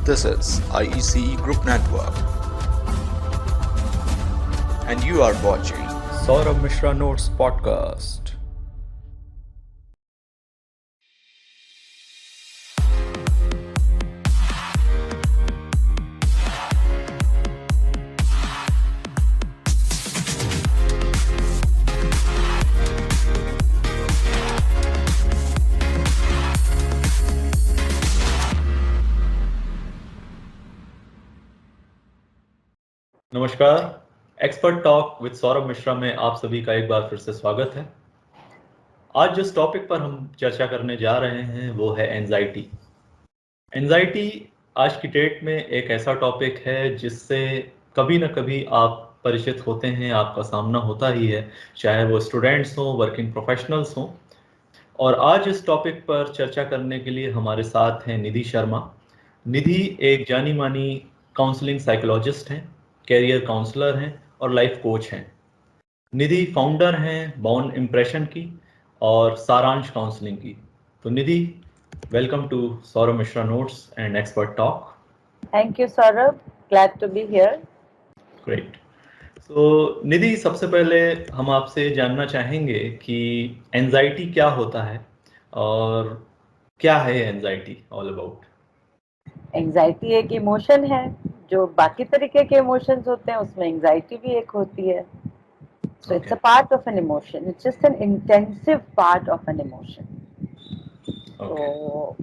This is IECE Group Network, and you are watching Saurabh Mishra Notes Podcast. नमस्कार, expert talk with Saurabh Mishra में आप सभी का एक बार फिर से स्वागत है। आज जिस टॉपिक पर हम चर्चा करने जा रहे हैं वो है एंजाइटी। एंजाइटी आज की डेट में एक ऐसा टॉपिक है जिससे कभी ना कभी आप परिचित होते हैं, आपका सामना होता ही है, चाहे वो स्टूडेंट्स हों, वर्किंग प्रोफेशनल्स हों। और आज इस टॉपिक पर चर्चा करने के लिए हमारे साथ हैं निधि शर्मा। निधि एक जानी मानी काउंसलिंग साइकोलॉजिस्ट हैं, कैरियर काउंसलर हैं और लाइफ कोच हैं। निधि फाउंडर हैं बाउंड इम्प्रेशन की और सारांश काउंसलिंग की। तो Nidhi, welcome to Saurabh Mishra notes and expert talk. Thank you, Saurabh. Glad to be here. Great. तो निधि, सबसे पहले हम आपसे जानना चाहेंगे कि एंजाइटी क्या होता है और क्या है एंजाइटी ऑल अबाउट। एंजाइटी एक इमोशन है, जो बाकी तरीके के इमोशंस होते हैं उसमें एंजाइटी भी एक होती है। So it's a part of an emotion. It's just an intensive part of an emotion. तो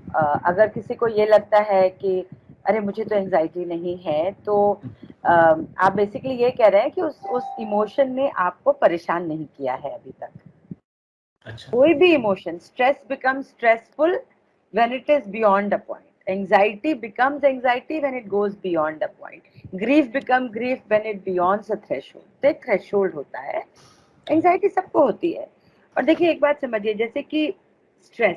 अगर किसी को ये लगता है कि अरे मुझे तो एंजाइटी नहीं है, तो आप बेसिकली ये कह रहे हैं कि उस इमोशन ने आपको परेशान नहीं किया है अभी तक। अच्छा। कोई भी emotion, stress becomes stressful when it is beyond a point, anxiety becomes anxiety when it goes beyond a point, grief become grief when it beyonds a threshold. एक थ्रेशोल्ड होता है, एंजाइटी सबको होती है। और देखिए एक बात समझिए, जैसे कि स्ट्रेस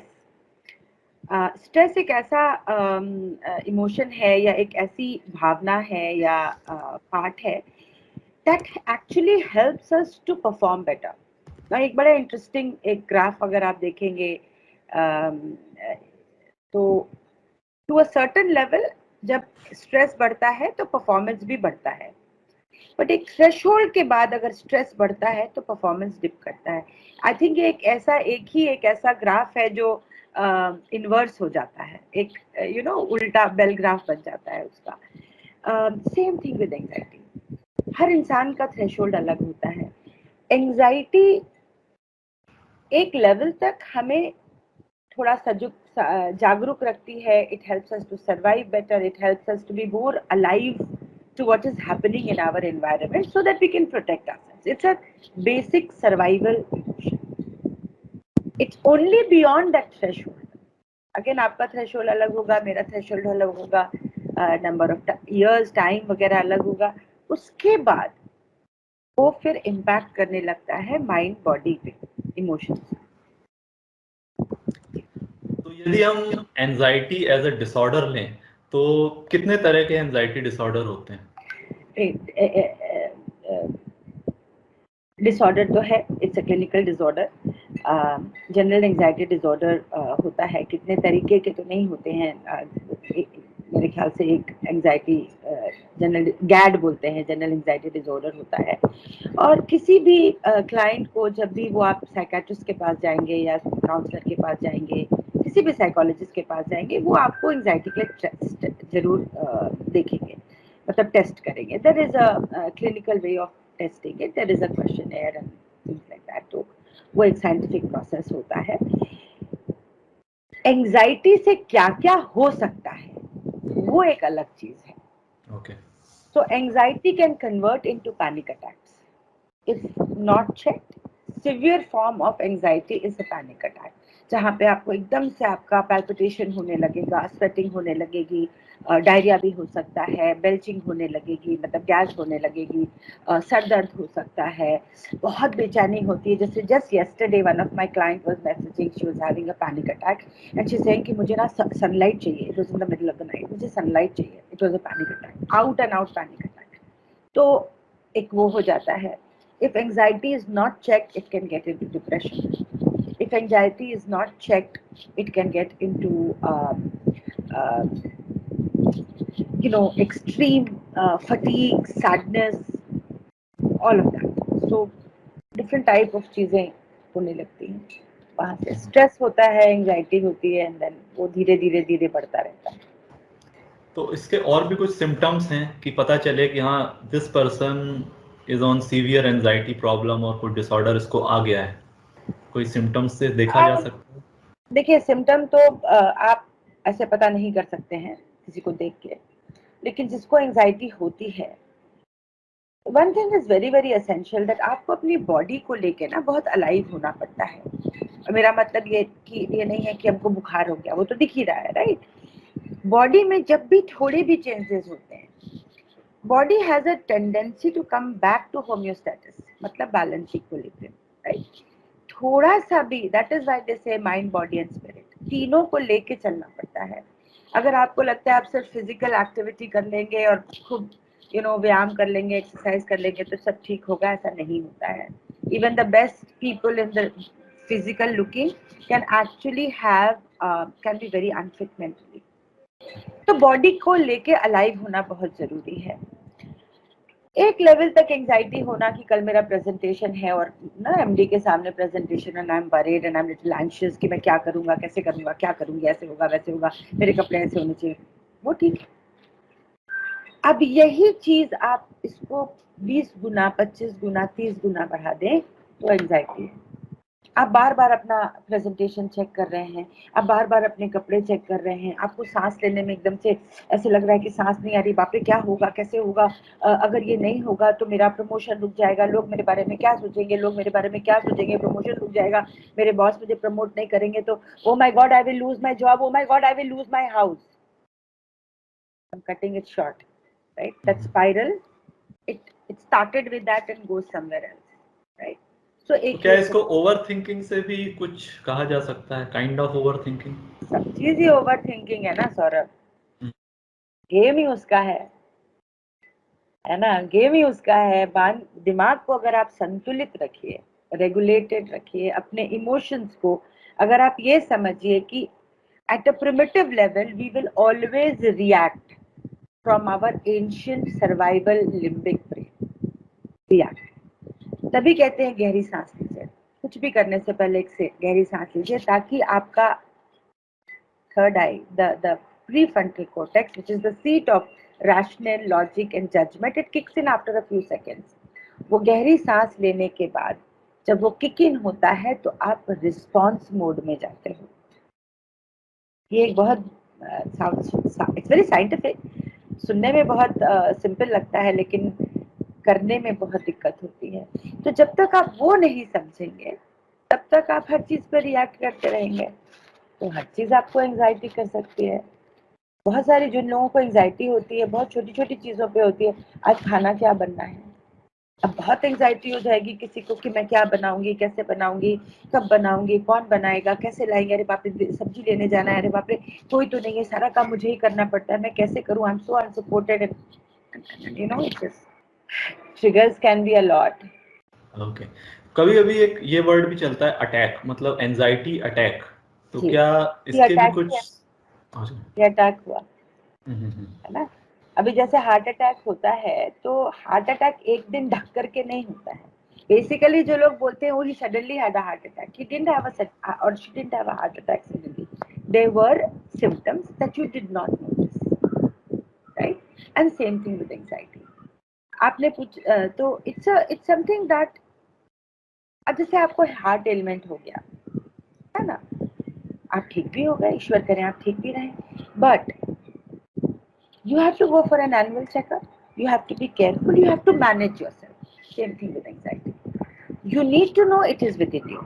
एक ऐसा इमोशन है या एक ऐसी भावना है या पार्ट है that actually helps us to perform better. ना एक बड़ा इंटरेस्टिंग एक ग्राफ अगर आप देखेंगे तो टू अ सर्टेन लेवल जब स्ट्रेस बढ़ता है तो परफॉर्मेंस भी बढ़ता है, बट एक थ्रेशोल्ड के बाद अगर स्ट्रेस बढ़ता है तो परफॉर्मेंस डिप करता है। आई थिंक एक ऐसा ग्राफ है जो इनवर्स हो जाता है, एक उल्टा बेल ग्राफ बन जाता है उसका। Same thing with anxiety. हर इंसान का थ्रेशोल्ड अलग होता है। एंजाइटी एक लेवल तक हमें थोड़ा जागरूक रखती है। It helps us to survive better, it helps us to be more alive to what is happening in our environment so that we can protect ourselves. It's a basic survival emotion. It's only beyond that threshold. Again, आपका threshold अलग होगा, मेरा threshold अलग होगा, number of years, time वगैरह अलग होगा। उसके बाद वो फिर impact करने लगता है mind, body पे, emotions। तो यदि हम एंजाइटी एज अ डिसऑर्डर लें तो कितने तरह के एंजाइटी डिसऑर्डर होते हैं? डिसऑर्डर तो है, it's a clinical disorder. General anxiety disorder होता है, कितने तरीके के तो नहीं होते हैं। मेरे ख्याल से एक एंजाइटी जनरल गैड बोलते हैं, जनरल एंजाइटी डिसऑर्डर होता है। और किसी भी क्लाइंट को जब भी वो आप साइकियाट्रिस्ट के पास जाएंगे या काउंसलर के पास जाएंगे, किसी भी साइकोलॉजिस्ट के पास जाएंगे, वो आपको एंजाइटी के लिए टेस्ट जरूर देखेंगे, मतलब टेस्ट करेंगे। There is a clinical way of testing it, there is a questionnaire and things like that. तो वो एक साइंटिफिक प्रोसेस होता है। एंजाइटी से क्या क्या हो सकता है वो एक अलग चीज है। Okay. So anxiety can convert into panic attacks if not checked. Severe form of anxiety is a panic attack, जहाँ पे आपको एकदम से आपका पैल्पिटेशन होने लगेगा, स्वेटिंग होने लगेगी, डायरिया भी हो सकता है, बेल्चिंग होने लगेगी, मतलब गैस होने लगेगी, सर दर्द हो सकता है, बहुत बेचैनी होती है। जैसे just yesterday one of my client was messaging, she was having a panic attack and she's saying कि मुझे ना सनलाइट चाहिए। It was in the middle of the night, मुझे सनलाइट चाहिए। It was a panic attack, out and out panic attack। तो एक वो हो जाता है। If anxiety is not checked, it can get into depression. If anxiety is not checked, it can get into extreme fatigue, sadness, all of that. So different type of चीजें होने लगती हैं. वहाँ से स्ट्रेस होता है, एंजाइटी होती है, एंड देन वो धीरे धीरे धीरे बढ़ता रहता है. तो इसके और भी कुछ सिम्टम्स हैं कि पता चले कि हाँ this person is on severe anxiety problem और कोई डिसऑर्डर इसको आ गया है, कोई सिम्टम्स से देखा जा सकता है? देखिए, सिम्टम तो आप ऐसे पता नहीं कर सकते हैं किसी को देख के, लेकिन जिसको एंजाइटी होती है, one thing is very very essential that आपको अपनी बॉडी को लेके ना बहुत अलाइव होना पड़ता है. मेरा मतलब ये नहीं है कि हमको बुखार हो गया, वो तो दिख ही रहा है, राइट? बॉडी में जब भी थोड़े भी चेंजेस होते हैं, body has a tendency to come back to homeostasis, मतलब बैलेंस इक्विलिब्रियम, राइट? थोड़ा सा भी, दैट इज व्हाई दे से माइंड, बॉडी एंड स्पिरिट, तीनों को लेके चलना पड़ता है. अगर आपको लगता है आप सिर्फ फिजिकल एक्टिविटी कर लेंगे और खूब व्यायाम कर लेंगे, एक्सरसाइज कर लेंगे तो सब ठीक होगा, ऐसा नहीं होता है. Even the best people in the physical looking can actually have can be very unfit mentally. तो बॉडी को लेके अलाइव होना बहुत जरूरी है. एक लेवल तक एंजाइटी होना कि कल मेरा प्रेजेंटेशन है और ना एमडी के सामने presentation, and I am worried and I am little anxious कि मैं क्या करूंगा, कैसे करूंगा, क्या करूंगी, ऐसे होगा वैसे होगा, मेरे कपड़े ऐसे होने चाहिए, वो ठीक है. अब यही चीज आप इसको 20 गुना, 25 गुना, 30 गुना बढ़ा दें तो एंजाइटी है. आप बार बार अपना प्रेजेंटेशन चेक कर रहे हैं, आप बार बार अपने कपड़े चेक कर रहे हैं, आपको सांस लेने में एकदम से ऐसे लग रहा है कि सांस नहीं आ रही, बाप रे क्या होगा, कैसे होगा, अगर ये नहीं होगा तो मेरा प्रमोशन रुक जाएगा, लोग मेरे बारे में क्या सोचेंगे, लोग मेरे बारे में क्या सोचेंगे, प्रमोशन रुक जाएगा, मेरे बॉस मुझे प्रमोट नहीं करेंगे तो oh my God I will lose my job, oh my God I will lose my house. I am cutting it short, right? That spiral, it started with that and goes somewhere else, right? तो क्या इसको over thinking से भी कुछ कहा जा सकता है, काइंड ऑफ ओवर थिंकिंग? सब चीज ही ओवर थिंकिंग है ना सौरभ. गेम ही उसका है ना, गेम ही उसका है. दिमाग को अगर आप संतुलित रखिए, रेगुलेटेड रखिए, अपने इमोशंस को अगर आप ये समझिए कि at a primitive level we will always react from our ancient survival limbic brain. React. तभी कहते हैं गहरी सांस लीजिए. कुछ भी करने से पहले एक से गहरी सांस लीजिए ताकि आपका third eye, the prefrontal cortex, which is the seat of rational logic and judgement, it kicks in after a few seconds. वो गहरी सांस लेने के बाद जब वो किक इन होता है तो आप रिस्पॉन्स मोड में जाते हो. ये एक बहुत इट्स वेरी साइंटिफिक, सुनने में बहुत सिंपल लगता है लेकिन करने में बहुत दिक्कत होती है. तो जब तक आप वो नहीं समझेंगे तब तक आप हर चीज पर रिएक्ट करते रहेंगे, तो हर चीज आपको एंजाइटी कर सकती है. बहुत सारी जिन लोगों को एंजाइटी होती है बहुत छोटी छोटी चीजों पे होती है. आज खाना क्या बनना है, अब बहुत एंजाइटी हो जाएगी किसी को कि मैं क्या बनाऊंगी, कैसे बनाऊंगी, कब बनाऊंगी, कौन बनाएगा, कैसे लाएंगे, अरे बाप रे सब्जी लेने जाना है, अरे बाप रे कोई तो नहीं है, सारा काम मुझे ही करना पड़ता है, मैं कैसे करूं, I am so unsupported, you know. It's just triggers can be a lot. Okay. कभी कभी एक ये वर्ड भी चलता है अटैक, मतलब एंजाइटी अटैक. तो क्या इसके भी कुछ? ये अटैक हुआ है ना. अभी जैसे हार्ट अटैक होता है तो हार्ट अटैक एक दिन ढक करके नहीं होता है. बेसिकली जो लोग बोलते हैं वो he suddenly had a heart attack, he didn't have a or she didn't have a heart attack suddenly. There were symptoms that you did not notice, right? And same thing with anxiety. आपने तो it's something that, अब जैसे आपको heart element हो गया है ना, आप ठीक भी हो गए, ईश्वर करें आप ठीक भी रहें, but you have to go for an annual checkup, you have to be careful, you have to manage yourself. Same thing with anxiety. You need to know it is within you.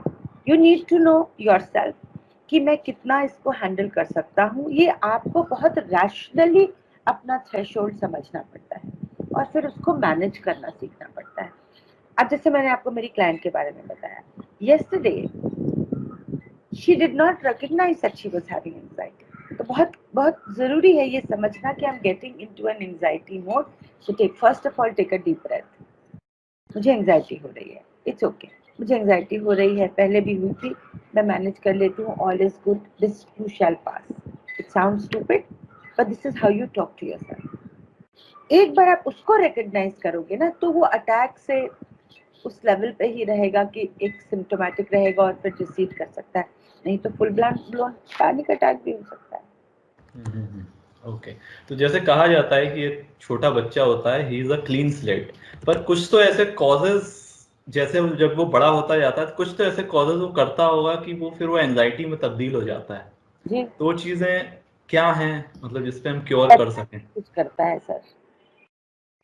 You need to know yourself कि मैं कितना इसको handle कर सकता हूँ. ये आपको बहुत रैशनली अपना थ्रेशोल्ड समझना पड़ता है और फिर उसको मैनेज करना सीखना पड़ता है. अब जैसे मैंने आपको मेरी क्लाइंट के बारे में बताया, yesterday she did not recognize that she was having anxiety. तो बहुत बहुत जरूरी है ये समझना कि I'm getting into an anxiety mode. So first of all take a deep breath. मुझे एंजाइटी हो रही है, इट्स ओके, मुझे एंजाइटी हो रही है, पहले भी हुई थी, मैं मैनेज कर लेती हूँ, all is good, this too shall pass. It sounds stupid but this is how you talk to yourself. एक बार आप उसको रिकग्नाइज करोगे ना, तो वो अटैक से उस लेवल पे ही रहेगा कि एक सिम्टोमेटिक रहेगा और फिर रिसीड कर सकता है, नहीं तो फुल ब्लोन पैनिक अटैक भी हो सकता है। ओके तो जैसे कहा जाता है कि एक छोटा बच्चा होता है, he is a clean slate, पर कुछ तो ऐसे कॉजेज, जैसे जब वो बड़ा होता जाता है तो कुछ तो ऐसे कॉजेज वो करता होगा कि वो फिर वो एंजाइटी में तब्दील हो जाता है। जी, तो वो चीजें क्या हैं, मतलब जिसपे हम क्योर कर सकें? कुछ करता है sir.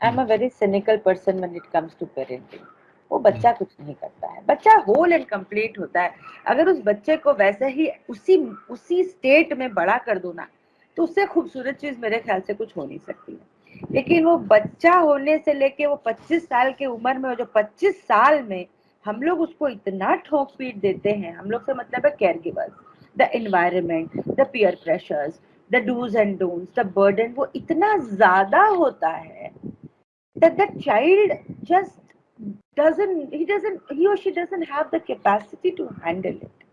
I am a very cynical person when it comes to parenting. वो बच्चा कुछ नहीं करता है, बच्चा होल एंड कंप्लीट होता है। अगर उस बच्चे को वैसे ही उसी स्टेट में बड़ा कर दो ना, तो उससे खूबसूरत चीज मेरे ख्याल से कुछ हो नहीं सकती है। लेकिन वो बच्चा होने से लेके वो 25 साल की उम्र में, जो 25 साल में हम लोग उसको इतना ठोक पीट देते हैं, हम लोग से मतलब है care givers, the environment, the peer pressures, the dos and don'ts, the burden, वो इतना ज्यादा होता है that child just he or she doesn't have the capacity to handle it,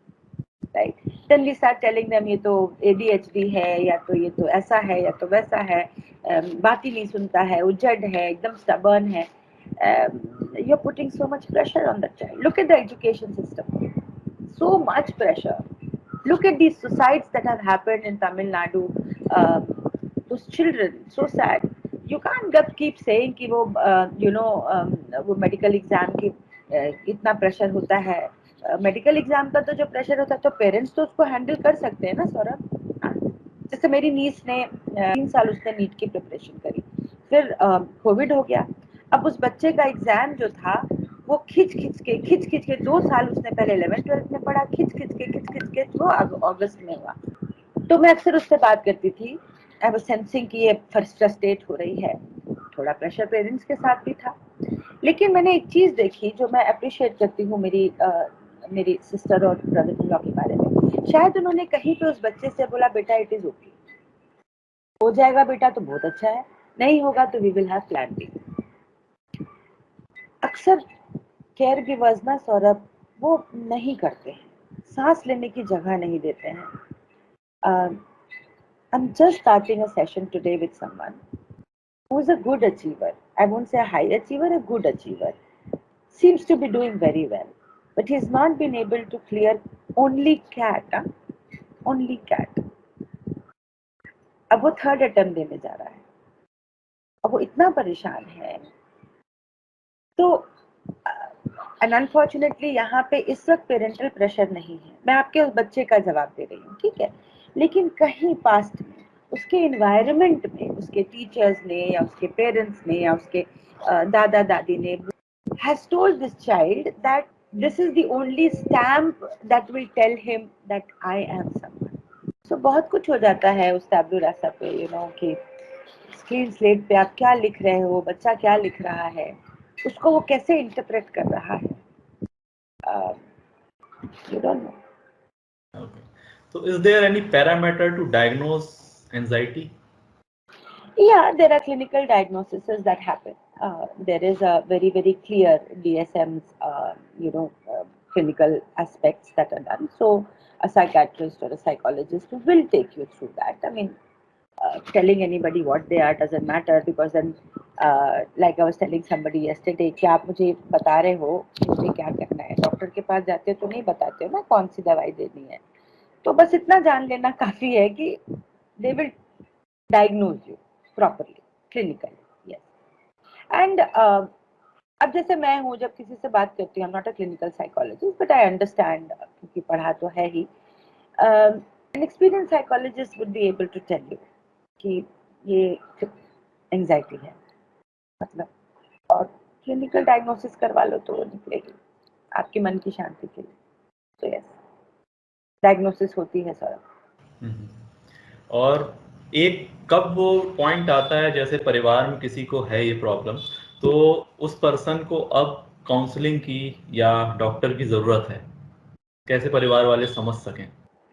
right? Then we start telling them ये तो ADHD है, या तो ये तो ऐसा है, या तो वैसा है, बात ही नहीं सुनता है, उजड़ है, एकदम stubborn है. You're putting so much pressure on the child. Look at the education system, so much pressure. Look at these suicides that have happened in Tamil Nadu. Those children, so sad. You can't keep saying कि वो वो medical exam की इतना pressure होता है. Medical exam का तो जो प्रेशर होता है, तो पेरेंट्स तो उसको हैंडल कर सकते हैं ना सौरभ. जैसे मेरी नीस ने 3 साल उसने नीट की प्रिपरेशन करी, फिर कोविड हो गया. अब उस बच्चे का एग्जाम जो था, वो खिंच खिंच के 2 साल उसने पहले 11th-12th में पढ़ा, खिंच के वो अगस्त में हुआ. तो मैं अक्सर उससे बात करती थी. आई वाज सेंसिंग कि ये फ्रस्ट्रेट हो रही है. थोड़ा प्रेशर पेरेंट्स के साथ भी था, लेकिन मैंने एक चीज देखी जो मैं अप्रिशिएट करती हूँ मेरी सिस्टर और ब्रदर इन लॉ के बारे में. शायद उन्होंने कहीं पे उस बच्चे से बोला, बेटा इट इज ओके, हो जाएगा बेटा तो बहुत अच्छा है, नहीं होगा तो we will have plan B. अक्सर केयर गिवर्स ना सौरभ, वो नहीं करते हैं, सांस लेने की जगह नहीं देते हैं. I'm just starting a session today with someone who is a good achiever. I won't say a high achiever, a good achiever. Seems to be doing very well. But he's not been able to clear only cat. Huh? Only cat. अब वो 3rd attempt देने जा रहा है. अब वो इतना परेशान है. तो अनफॉर्चुनेटली यहाँ पे इस वक्त पेरेंटल प्रेशर नहीं है. मैं आपके उस बच्चे का जवाब दे रही हूँ, ठीक है. लेकिन कहीं पास्ट में उसके एनवायरनमेंट में उसके टीचर्स ने या उसके पेरेंट्स ने या उसके दादा दादी ने has told this child that this is the only stamp that will tell him that I am someone. So बहुत कुछ हो जाता है उस टैबू रास्ता पे, कि स्क्रीन स्लेट पे आप क्या लिख रहे हो, बच्चा क्या लिख रहा है, उसको वो कैसे इंटरप्रेट कर रहा है. You don't know. Okay. So is there any parameter to diagnose anxiety? Yeah, there are clinical diagnoses that happen. There is a very, very clear DSM's, clinical aspects that are done. So a psychiatrist or a psychologist will take you through that. I mean, telling anybody what they are doesn't matter, because then, like I was telling somebody yesterday, कि आप मुझे बता रहे हो कि मुझे क्या करना है. डॉक्टर के पास जाते हो तो नहीं बताते हो ना कौन सी दवाई देनी है. तो बस इतना जान लेना काफी है कि they will diagnose you properly, clinically, yes. And अब जैसे मैं हूँ, जब किसी से बात करती हूँ, I'm not a clinical psychologist, but I understand, क्योंकि पढ़ा तो है ही. An experienced psychologist would be able to tell you कि ये एंजाइटी है, मतलब, और क्लिनिकल डायग्नोसिस करवा लो तो निकलेगी आपके मन की शांति के लिए. तो यस, डायग्नोसिस होती है सर. और एक कब वो पॉइंट आता है, जैसे परिवार में किसी को है ये प्रॉब्लम, तो उस पर्सन को अब काउंसलिंग की या डॉक्टर की जरूरत है, कैसे परिवार वाले समझ सकें?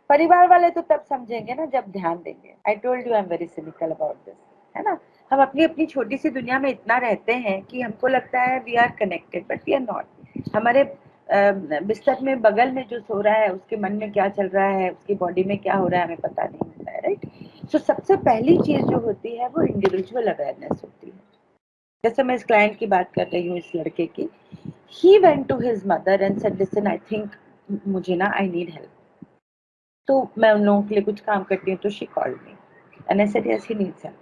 परिवार वाले तो तब समझेंगे ना जब ध्यान देंगे. I told you I am very cynical about this, है ना. हम अपनी अपनी छोटी सी दुनिया में इतना रहते हैं कि हमको लगता है we are connected, but we are not. हमारे बिस्तर में बगल में जो सो रहा है उसके मन में क्या चल रहा है, उसकी बॉडी में क्या हो रहा है, हमें पता नहीं होता है, राइट. सो सबसे पहली चीज जो होती है वो इंडिविजुअल अवेयरनेस होती है. जैसे मैं इस क्लाइंट की बात कर रही हूँ, इस लड़के की, he went to his mother and said, listen, I think मुझे ना I need help. तो मैं उन लोगों के लिए कुछ काम करती हूँ, तो she called me and I said yes, he needs help.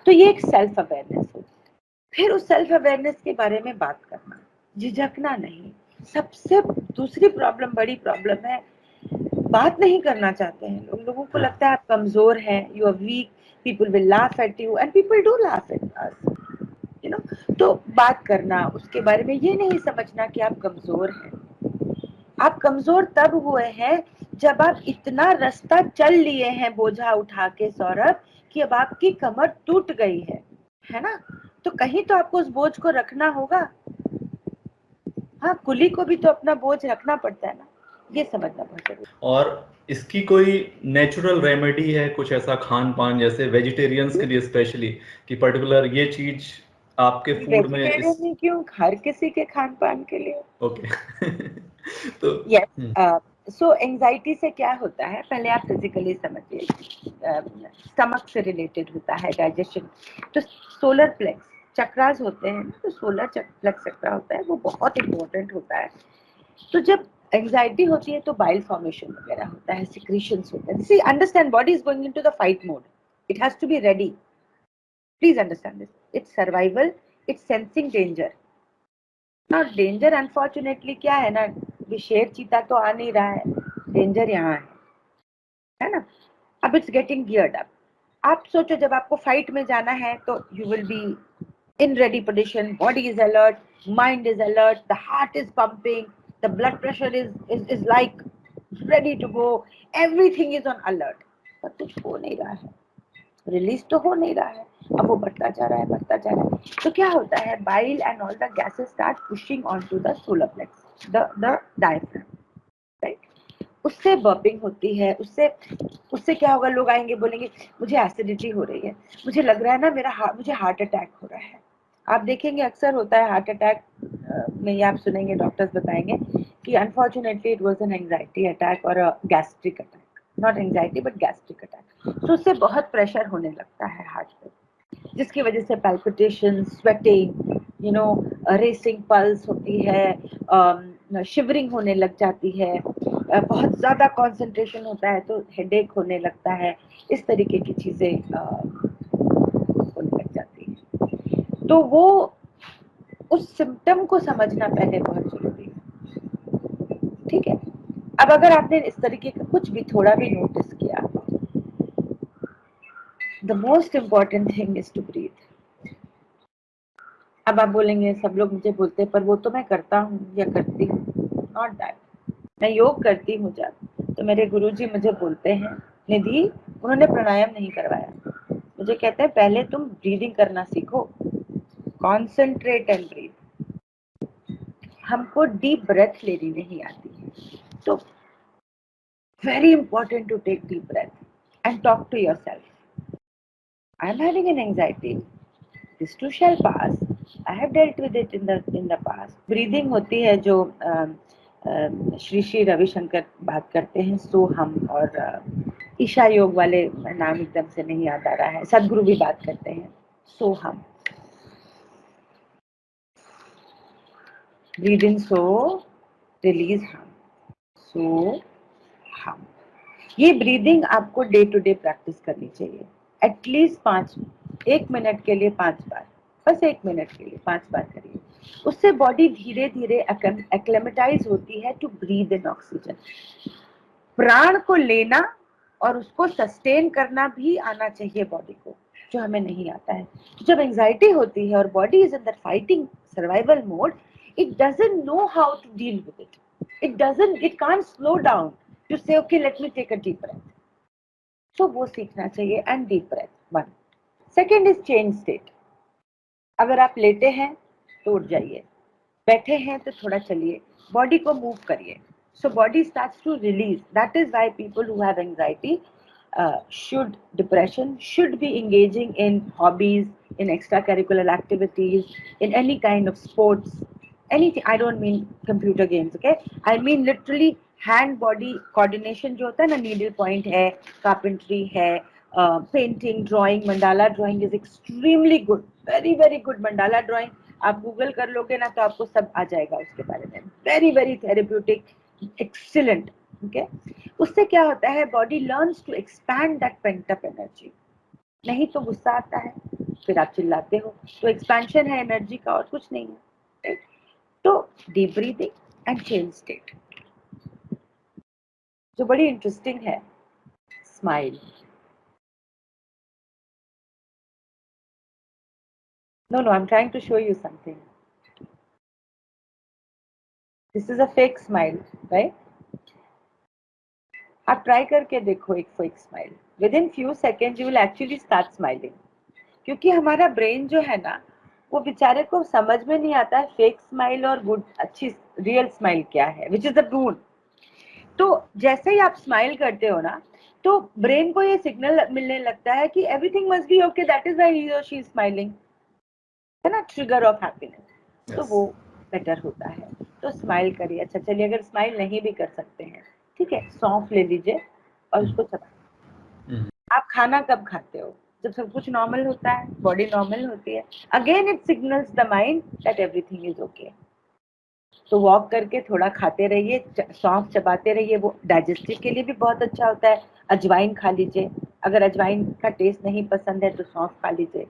तो ये एक सेल्फ अवेयरनेस होती है। फिर उस सेल्फ अवेयरनेस के बारे में बात करना, झिझकना नहीं। सबसे दूसरी प्रॉब्लम, बड़ी प्रॉब्लम है, बात नहीं करना चाहते हैं लोग। लोगों को लगता है आप कमजोर हैं, you are weak, people will laugh at you and people do laugh at us, you know. तो बात करना उसके बारे में, ये नहीं समझना कि आप कमजोर हैं। आप कमजोर तब हुए हैं जब आप इतना रास्ता चल लिए हैं बोझा उठा के सौरभ, कि अब आपकी कमर टूट गई है ना। तो कहीं तो आपको उस बोझ को रखना होगा। हाँ, कुली को भी तो अपना बोझ रखना पड़ता है ना, ये समझना बहुत जरूरी है। और इसकी कोई नेचुरल रेमेडी है, कुछ ऐसा खान पान, जैसे वेजिटेरियंस के लिए स्पेशली, कि पर्टिकुलर ये चीज आपके फूड में वेजिटेरियन नहीं क्यों, हर किसी के खान पान के लिए। ओके। तो यस, सो एंजाइटी से क्या होता है, पहले आप फिजिकली समझिए। स्टमक से रिलेटेड होता है, डाइजेशन। तो सोलर प्लेक्स चक्रास होते हैं ना, तो सोलर प्लेक्स चक्रा होता है, वो बहुत इंपॉर्टेंट होता है। तो जब एंजाइटी होती है तो बाइल फॉर्मेशन वगैरह होता है, सिक्रीशंस होते हैं। See understand, body is going into the fight mode, it has to be ready. Please understand this, it's survival, it's sensing danger. ना डेंजर अनफॉर्चुनेटली क्या है ना, शेर चीता तो आ नहीं रहा है, डेंजर यहाँ है ना। अब इट्स गेटिंग गियर्ड अप। आप सोचो, जब आपको फाइट में जाना है तो you will be in ready position, body is alert, mind is alert, the heart is pumping, the blood pressure is like ready to go, everything is on alert. पर कुछ हो नहीं रहा है, रिलीज तो हो नहीं रहा है, अब वो बढ़ता जा रहा है, बढ़ता जा रहा है। तो क्या होता है, bile and all the gases start pushing on to the solar plexus, the diaphragm, right. उससे बर्पिंग होती है, उससे क्या होगा, लोग आएंगे बोलेंगे मुझे एसिडिटी हो रही है, मुझे लग रहा है ना मुझे हार्ट अटैक हो रहा है। आप देखेंगे अक्सर होता है हार्ट अटैक में, ये आप सुनेंगे डॉक्टर्स बताएंगे कि unfortunately it was an anxiety attack और gastric attack, not anxiety but gastric attack. तो उससे बहुत प्रेशर होने लगता है हार्ट पे, जिसकी वजह से palpitation, sweating, you know, racing pulse होती है, शिवरिंग होने लग जाती है, बहुत ज्यादा कंसंट्रेशन होता है तो हेडेक होने लगता है, इस तरीके की चीजें होने लग जाती है। तो वो उस सिम्टम को समझना पहले बहुत जरूरी है, ठीक है। अब अगर आपने इस तरीके का कुछ भी थोड़ा भी नोटिस किया, the most important thing is to breathe. अब आप बोलेंगे सब लोग मुझे बोलते हैं पर वो तो मैं करता हूँ या करती हूँ, नॉट दैट। मैं योग करती हूँ जब, तो मेरे गुरुजी मुझे बोलते हैं, निधि, उन्होंने प्राणायाम नहीं करवाया, मुझे कहते हैं पहले तुम ब्रीदिंग करना सीखो, कॉन्सेंट्रेट एंड ब्रीथ। हमको डीप ब्रेथ लेनी नहीं आती है, तो very important to take deep breath and talk to yourself, I am having an anxiety, this too shall pass, I have dealt with it in the past. Breathing होती है जो श्री श्री रविशंकर बात करते हैं, सो हम, और ईशा योग वाले, नाम एकदम से नहीं याद आ रहा है, सदगुरु भी बात करते हैं, सो हम, ब्रीद इन सो, रिलीज हम, सो हम। ये ब्रीदिंग आपको डे टू डे प्रैक्टिस करनी चाहिए, एटलीस्ट 1 मिनट के लिए 5 बार, बस 1 मिनट के लिए 5 बार करिए। उससे बॉडी धीरे धीरे एक्लेमेटाइज होती है टू ब्रीद इन ऑक्सीजन। प्राण को लेना और उसको सस्टेन करना भी आना चाहिए बॉडी को, जो हमें नहीं आता है। तो जब एंजाइटी होती है और body is in that fighting survival mode, it doesn't know how to deal with it. It can't slow down to say, okay, let me take a deep breath. So वो सीखना चाहिए, and deep breath, 1. Second is change state. अगर आप लेटे हैं तो उठ जाइए, बैठे हैं तो थोड़ा चलिए, बॉडी को मूव करिए, so body starts to release. That is why people who have anxiety, depression, should be engaging in hobbies, in extracurricular activities, in any kind of sports, anything. I don't mean computer games, okay? I mean literally hand body coordination जो होता है ना, needle point है, carpentry है, painting, drawing, mandala drawing is extremely good, very very good. Mandala drawing आप Google कर लोगे ना तो आपको सब आ जाएगा उसके बारे में। Very very therapeutic, excellent. Okay, उससे क्या होता है, body learns to expand that pent up energy. नहीं तो गुस्सा आता है, फिर आप चिल्लाते हो, तो एक्सपेंशन है एनर्जी का और कुछ नहीं है। तो deep breathing and change state. जो बड़ी इंटरेस्टिंग है, smile. No, I'm trying to show you something. This is a fake smile, right? आप ट्राई करके देखो एक fake smile. With in few second you will actually start smiling. क्योंकि हमारा brain जो है ना, वो बेचारे को समझ में नहीं आता है फेक स्माइल और गुड, अच्छी रियल स्माइल क्या है, विच इज द रूल। तो जैसे ही आप स्माइल करते हो ना, तो ब्रेन को ये सिग्नल मिलने लगता है कि everything must be okay, that is why he और शी इज स्माइलिंग, है ना, ट्रिगर ऑफ हैप्पीनेस। तो वो बेटर होता है। तो स्माइल करिए। अच्छा चलिए, अगर स्माइल नहीं भी कर सकते हैं, ठीक है, सौंफ ले लीजिए और उसको चबाइए। आप खाना कब खाते हो? जब सब कुछ नॉर्मल होता है, बॉडी नॉर्मल होती है। Again it signals the mind that everything is okay. तो वॉक करके थोड़ा खाते रहिए, सौंफ चबाते रहिए, वो डाइजेस्टिव के लिए भी बहुत अच्छा होता है। अजवाइन खा लीजिए, अगर अजवाइन का टेस्ट नहीं पसंद है तो सौंफ खा लीजिए।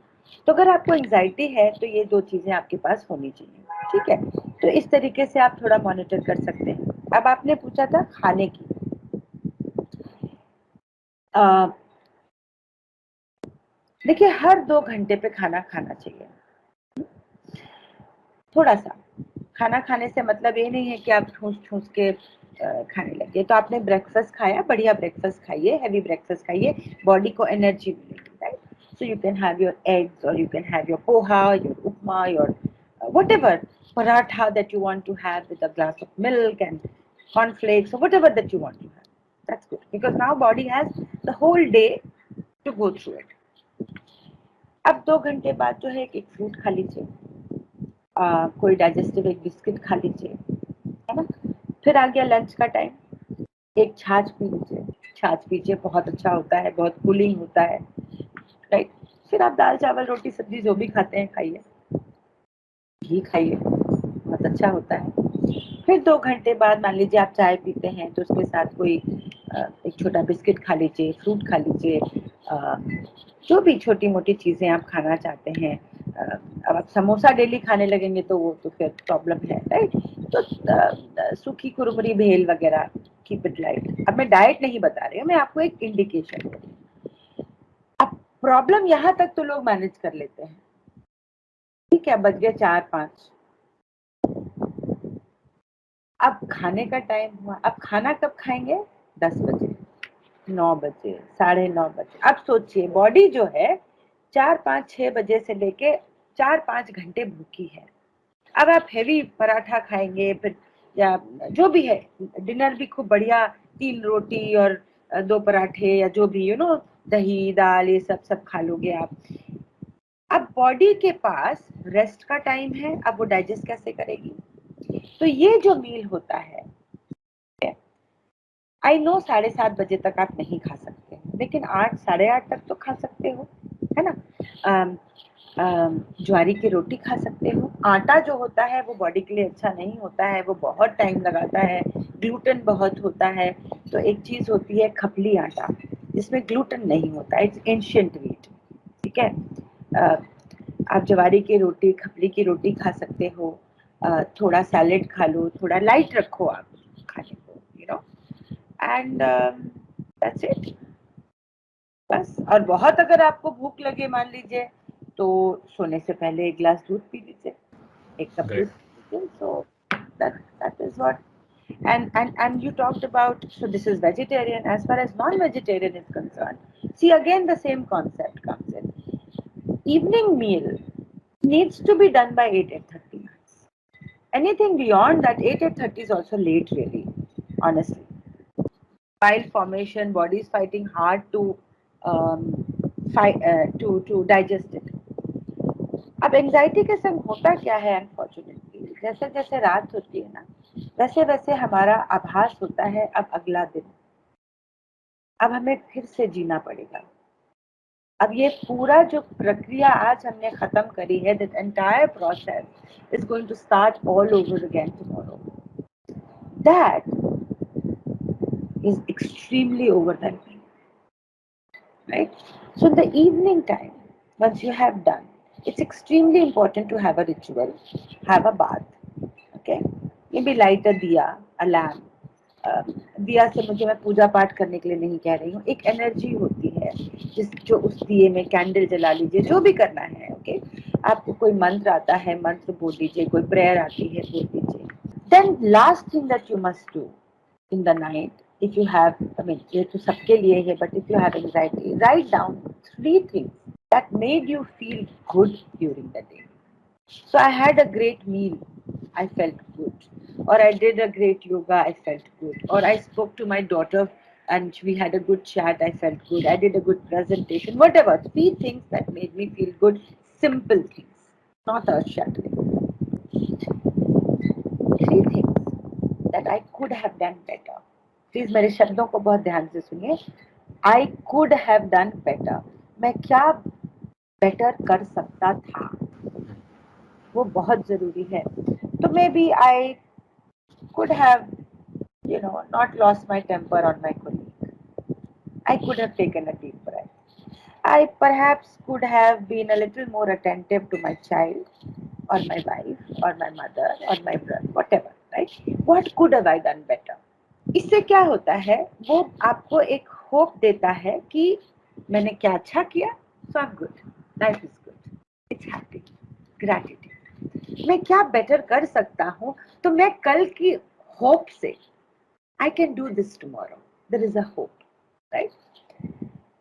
तो अगर आपको एंजाइटी है तो ये दो चीजें आपके पास होनी चाहिए, ठीक है। तो इस तरीके से आप थोड़ा मॉनिटर कर सकते हैं। अब आपने पूछा था खाने की। देखिए, हर 2 घंटे पे खाना खाना चाहिए। थोड़ा सा खाना खाने से मतलब ये नहीं है कि आप ठूस ठूस के खाने लगे। तो आपने ब्रेकफास्ट खाया, बढ़िया ब्रेकफास्ट खाइए, हैवी ब्रेकफास्ट खाइए, बॉडी को एनर्जी मिलेगी, right. So you can have your eggs, और you can have your poha, your upma, your whatever paratha that you want to have with a glass of milk and cornflakes, or whatever that you want to have. That's good, because now body has the whole day to go through it. अब 2 घंटे बाद जो है एक fruit खा लीजिए, कोई digestive एक बिस्किट खा लीजिए, है ना। फिर आ गया लंच का टाइम, एक छाछ पी लीजिए। छाछ पीजिए, बहुत अच्छा होता है, बहुत कूलिंग होता है, राइट। फिर आप दाल चावल रोटी सब्जी जो भी खाते हैं खाइए, घी खाइए, बहुत अच्छा होता है। फिर 2 घंटे बाद मान लीजिए आप चाय पीते हैं, तो उसके साथ कोई एक छोटा बिस्किट खा लीजिए, फ्रूट खा लीजिए, जो भी छोटी मोटी चीजें आप खाना चाहते हैं। अब आप समोसा डेली खाने लगेंगे तो वो तो फिर प्रॉब्लम है, राइट। तो सूखी कुरमुरी, भेल वगैरह, कीप इट लाइट। अब मैं डाइट नहीं बता रही हूँ, मैं आपको एक इंडिकेशन दे रही हूँ। अब प्रॉब्लम यहाँ तक तो लोग मैनेज कर लेते हैं, ठीक है, बज गए 4-5। अब खाने का टाइम हुआ, अब खाना कब खाएंगे? 10 बजे, 9 बजे, 9:30 बजे। अब सोचिए, बॉडी जो है 4-5-6 बजे से लेके 4-5 घंटे भूखी है। अब आप हैवी पराठा खाएंगे, फिर या जो भी है, डिनर भी खूब बढ़िया, 3 रोटी और 2 पराठे या जो भी, दही दाल ये सब सब खा लोगे आप। अब बॉडी के पास रेस्ट का टाइम है, अब वो डाइजेस्ट कैसे करेगी? तो ये जो मील होता है, आई नो 7:30 बजे तक आप नहीं खा सकते हैं, लेकिन 8, 8:30 तक तो खा सकते हो, है ना। ज्वारी की रोटी खा सकते हो। आटा जो होता है वो बॉडी के लिए अच्छा नहीं होता है, वो बहुत टाइम लगाता है, ग्लूटेन बहुत होता है। तो एक चीज होती है खपली आटा, जिसमें ग्लूटेन नहीं होता, इट्स एंशिएंट व्हीट, ठीक है। आप ज्वारी की रोटी, खपली की रोटी खा सकते हो। थोड़ा सैलेड खा लो, थोड़ा लाइट रखो आप खाने को, एंड दैट्स इट, बस। और बहुत अगर आपको भूख लगे, मान लीजिए, तो सोने से पहले 1 गिलास दूध पी लीजिए, 1 कप दूध पी लीजिए। सो that is what. And you talked about, so this is vegetarian. As far as non-vegetarian is concerned, see, again the same concept comes in. Evening meal needs to be done by 8-8:30. Anything beyond that, 8-8:30 is also late, really, honestly. Bile formation, body is fighting hard to to digest it. अब anxiety के संग होता क्या है, unfortunately, जैसे जैसे रात होती है ना, वैसे वैसे हमारा आभास होता है अब अगला दिन, अब हमें फिर से जीना पड़ेगा, अब ये पूरा जो प्रक्रिया आज हमने खत्म करी है, that entire process is going to start all over again tomorrow. That is extremely overwhelming, right? So in the evening time, once you have done, it's extremely important to have a ritual, have a bath, okay? Maybe light a diya, a lamp. दिया से मुझे, मैं पूजा पाठ करने के लिए नहीं कह रही हूँ, एक एनर्जी होती है जो उस दिए में, कैंडल जला लीजिए, जो भी करना है, ओके? आपको कोई मंत्र आता है, मंत्र बोल दीजिए, कोई प्रेयर आती है, बोल दीजिए. Then last thing that you must do in the night, if you have, I mean, ये तो सबके लिए है, but if you have anxiety, write down 3 things that made you feel good during the day. So I had a great meal, I felt good. Or I did a great yoga, I felt good. Or I spoke to my daughter and we had a good chat, I felt good. I did a good presentation, whatever. 3 things that made me feel good. Simple things, not earth-shattering. 3 things that I could have done better. Please मेरे शब्दों को बहुत ध्यान से सुनिए. I could have done better. मैं क्या better कर सकता था, वो बहुत जरूरी है. तो maybe I could have, not lost my temper on my colleague. I could have taken a deep breath. I perhaps could have been a little more attentive to my child, or my wife, or my mother, or my brother, whatever, right? What could have I done better? इससे क्या होता है, वो आपको एक hope देता है कि मैंने क्या अच्छा किया, so I'm good, life is good, it's happy, gratitude. मैं क्या बेटर कर सकता हूँ, तो मैं कल की होप से I can do this tomorrow. There is a hope, right?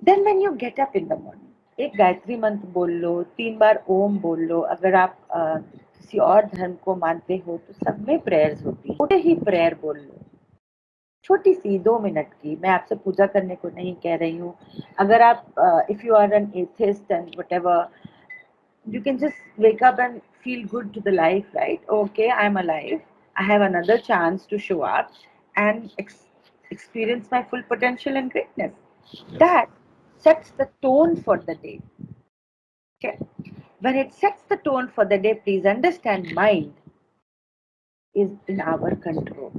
Then when you get up in the morning, एक गायत्री मंत्र बोल लो, 3 बार ओम बोल लो. अगर आप किसी और धर्म को मानते हो तो सब में प्रेयर्स होती है, छोटे ही प्रेयर बोल लो, छोटी सी 2 मिनट की. मैं आपसे पूजा करने को नहीं कह रही हूँ. अगर आप if you are an atheist and whatever, you can just wake up and feel good to the life, right? Okay, I'm alive, I have another chance to show up and experience my full potential and greatness. Yes. That sets the tone for the day. Okay, when it sets the tone for the day, please understand, mind is in our control.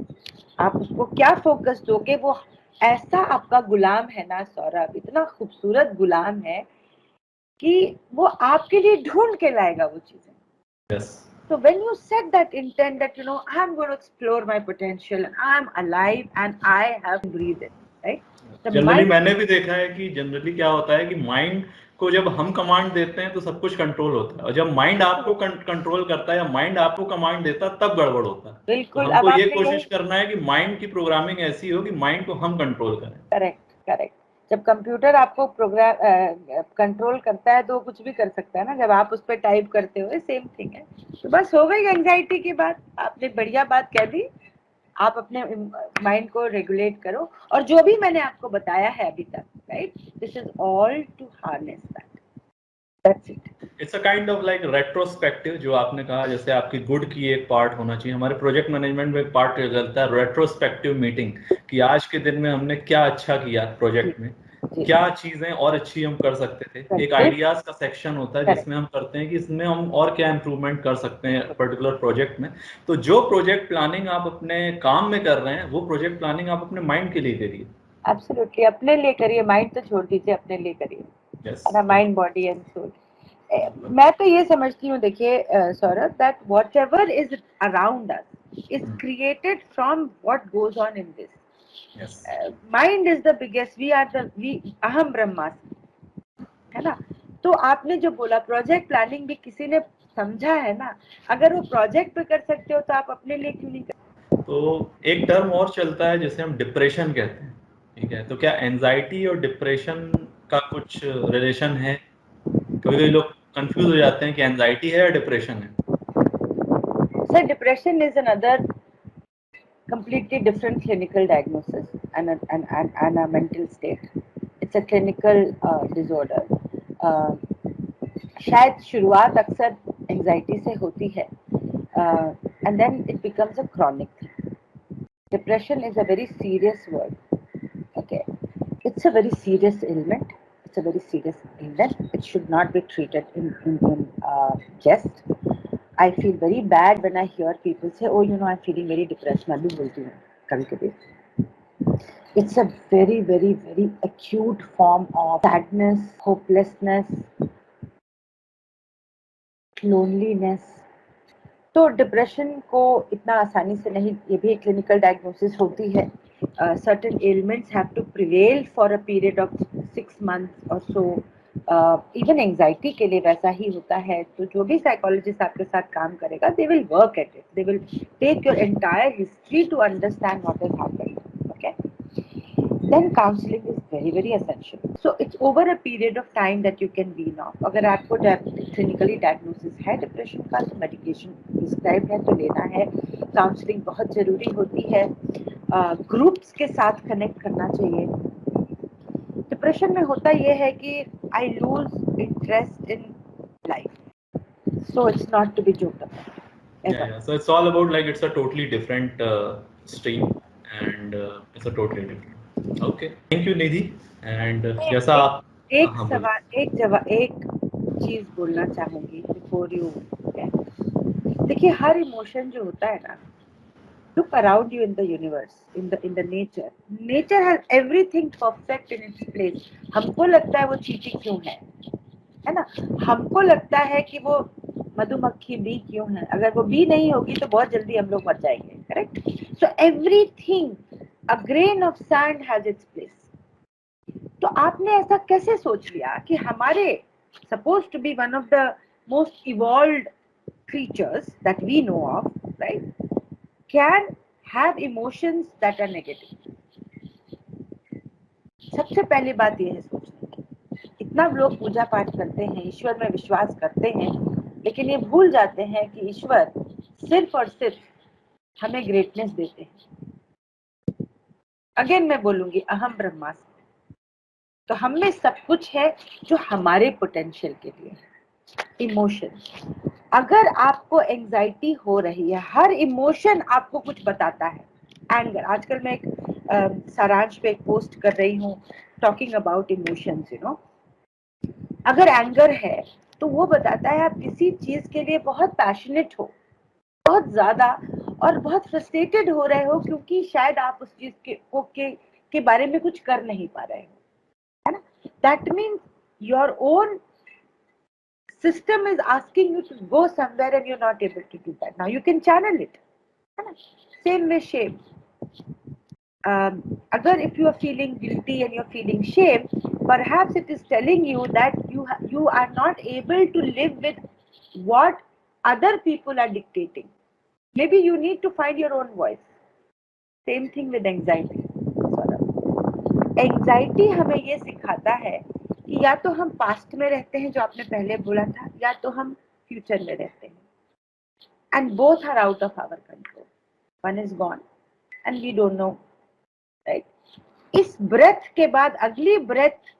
आप उसको क्या focus दोगे, वो ऐसा आपका गुलाम है ना सौरभ, इतना खूबसूरत गुलाम है कि वो आपके लिए ढूंढ के लाएगा वो चीजें. Yes. So when you set that intent that I'm going to explore my potential and I'm alive and I have breathed it, right? Generally मैंने भी देखा है कि जनरली क्या होता है कि माइंड को जब हम कमांड देते हैं तो सब कुछ कंट्रोल होता है, और जब माइंड आपको कंट्रोल करता है या माइंड आपको कमांड देता है तब गड़बड़ होता है. बिल्कुल. तो हमको ये कोशिश करना है कि माइंड की प्रोग्रामिंग ऐसी हो कि माइंड को हम कंट्रोल करें. करेक्ट. जब कंप्यूटर आपको प्रोग्राम कंट्रोल करता है तो कुछ भी कर सकता है ना, जब आप उस पर टाइप करते हो, सेम थिंग है. तो बस हो गई एंजाइटी की बात, आपने बढ़िया बात कह दी. आप अपने माइंड को रेगुलेट करो, और जो भी मैंने आपको बताया है अभी तक, right, this is all to harness that. That's it. It's a kind of like retrospective, जो आपने कहा, जैसे आपकी गुड की एक पार्ट होना चाहिए. हमारे प्रोजेक्ट मैनेजमेंट में एक पार्ट चलता है रेट्रोस्पेक्टिव मीटिंग, कि आज के दिन में हमने क्या अच्छा किया प्रोजेक्ट में, क्या चीजें और अच्छी हम कर सकते थे. एक आइडियाज का सेक्शन होता है जिसमें हम करते हैं कि इसमें हम और क्या इंप्रूवमेंट कर सकते हैं पर्टिकुलर प्रोजेक्ट में. तो जो प्रोजेक्ट प्लानिंग आप अपने काम में कर रहे हैं, वो प्रोजेक्ट प्लानिंग आप अपने माइंड के लिए करिए. एब्सोल्युटली, अपने लिए करिए, माइंड तो छोड़ दीजिए, अपने लिए करिए. Mind, body and soul. मैं तो ये समझती हूँ, देखिए Saurabh, that whatever is around us is created from what goes on in this. Mind is the biggest, we अहम ब्रह्मास्मि, है ना. तो आपने जो बोला प्रोजेक्ट प्लानिंग भी किसी ने समझा है ना, अगर वो प्रोजेक्ट पे कर सकते हो तो आप अपने लिए क्यों नहीं कर. तो एक टर्म और चलता है जिसे हम डिप्रेशन कहते हैं, ठीक है. तो क्या एंजाइटी और डिप्रेशन का कुछ रिलेशन है? कभी लोग कंफ्यूज हो जाते हैं कि एंजाइटी है या डिप्रेशन है. Sir, depression is another completely different clinical diagnosis and a mental state. It's a clinical disorder. शायद शुरुआत अक्सर एंजाइटी से होती है, and then it becomes a chronic thing. Depression is a very serious word. Okay, it's a very serious ailment. it's a very serious illness. It should not be treated in jest. I feel very bad when I hear people say, "Oh, I'm feeling very depressed." मैं भी बोलती हूँ कभी-कभी. It's a very, very, very acute form of sadness, hopelessness, loneliness. तो depression को इतना आसानी से नहीं, ये भी एक क्लिनिकल डायग्नोसिस होती है. Certain ailments have to prevail for a period of 6 months or so. Even anxiety के लिए वैसा ही होता है. तो जो भी साइकोलॉजिस्ट आपके साथ काम करेगा, they will work at it. They will take your entire history to understand what has happened. Okay? Then counseling is very, very essential. So it's over a period of time that you can wean off. अगर आपको clinically diagnosis है depression का, तो medication prescribed है तो लेना है. Counselling बहुत जरूरी होती है. ग्रुप्स के साथ कनेक्ट करना चाहिए. डिप्रेशन में होता ये है कि I lose interest in life. So it's not to be joked about. Yeah. So it's all about like it's a totally different stream and it's a totally different. Okay. Thank you Nidhi. And जैसा एक सवाल एक चीज बोलना चाहूंगी before you. देखिए हर emotion जो होता है ना, look around you in the universe, in the nature. Nature has everything perfect in its place. हमको लगता है वो चींटी क्यों है ना? हमको लगता है कि वो मधुमक्खी बी क्यों है? अगर वो बी नहीं होगी तो बहुत जल्दी हम लोग मर जाएंगे. Correct? So everything, a grain of sand has its place. तो आपने ऐसा कैसे सोच लिया कि हमारे supposed to be one of the most evolved creatures that we know of, right, can have emotions that are negative? सबसे पहली बात ये है सोचने की. इतना लोग पूजा पाठ करते हैं, ईश्वर में विश्वास करते हैं, लेकिन ये भूल जाते हैं कि ईश्वर सिर्फ और सिर्फ हमें ग्रेटनेस देते हैं. अगेन मैं बोलूंगी अहम ब्रह्मास्मि. तो हम में सब कुछ है जो हमारे पोटेंशियल के लिए है. इमोशंस. अगर आपको एंजाइटी हो रही है, हर इमोशन आपको कुछ बताता है. एंगर, आजकल मैं एक सारांश पे एक पोस्ट कर रही हूँ टॉकिंग अबाउट इमोशंस. अगर एंगर है तो वो बताता है आप किसी चीज के लिए बहुत पैशनेट हो, बहुत ज्यादा, और बहुत फ्रस्ट्रेटेड हो रहे हो क्योंकि शायद आप उस चीज के बारे में कुछ कर नहीं पा रहे हो, है ना? That means your own system is asking you to go somewhere and you're not able to do that. Now you can channel it. Same way shame. Agar if you are feeling guilty and you're feeling shame, perhaps it is telling you that you are not able to live with what other people are dictating. Maybe you need to find your own voice. Same thing with anxiety. Anxiety हमें ये सिखाता है कि या तो हम past में रहते हैं, जो आपने पहले बोला था, या तो हम फ्यूचर में रहते हैं. And both are out of our control. One is gone and we don't know, right? इस ब्रेथ के बाद अगली ब्रेथ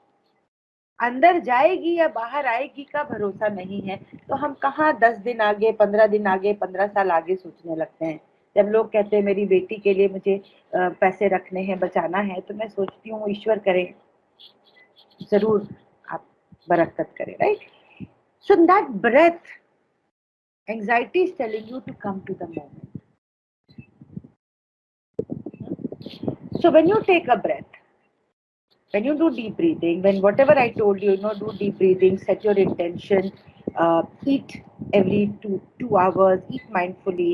अंदर जाएगी या बाहर आएगी का भरोसा नहीं है. तो हम कहाँ 10 दिन आगे, 15 दिन आगे, 15 साल आगे सोचने लगते हैं. जब लोग कहते हैं मेरी बेटी के लिए मुझे पैसे रखने हैं, बचाना है, तो मैं सोचती हूँ ईश्वर करे, जरूर आप बरकत करें, right? So that breath, anxiety is telling you to come to the moment. So when you take a breath, when you do deep breathing, when whatever I told you, do deep breathing, set your intention, eat every two hours, eat mindfully,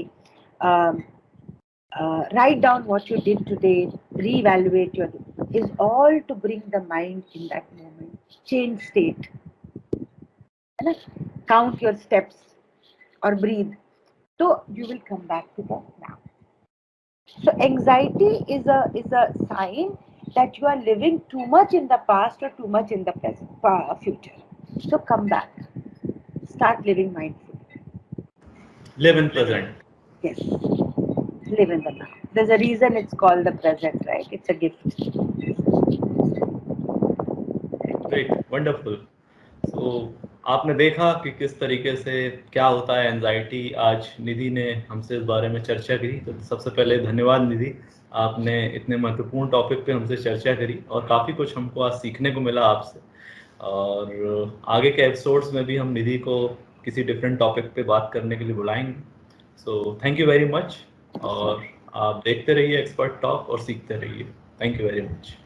write down what you did today, reevaluate your, is all to bring the mind in that moment, change state, count your steps or breathe, so you will come back to the now. So anxiety is a sign that you are living too much in the past or too much in the present, future. So come back, start living mindfully. Live in present. Yes, live in the now. There's a reason it's called the present, right? It's a gift. Great, wonderful. So आपने देखा कि किस तरीके से क्या होता है anxiety. आज निधि ने हमसे इस बारे में चर्चा करी. तो सबसे पहले धन्यवाद निधि, आपने इतने महत्वपूर्ण टॉपिक पे हमसे चर्चा करी और काफ़ी कुछ हमको आज सीखने को मिला आपसे. और आगे के एपिसोड्स में भी हम निधि को किसी डिफरेंट टॉपिक पे बात करने के लिए बुलाएंगे। So thank you very much, और आप देखते रहिए एक्सपर्ट टॉक और सीखते रहिए। Thank you very much.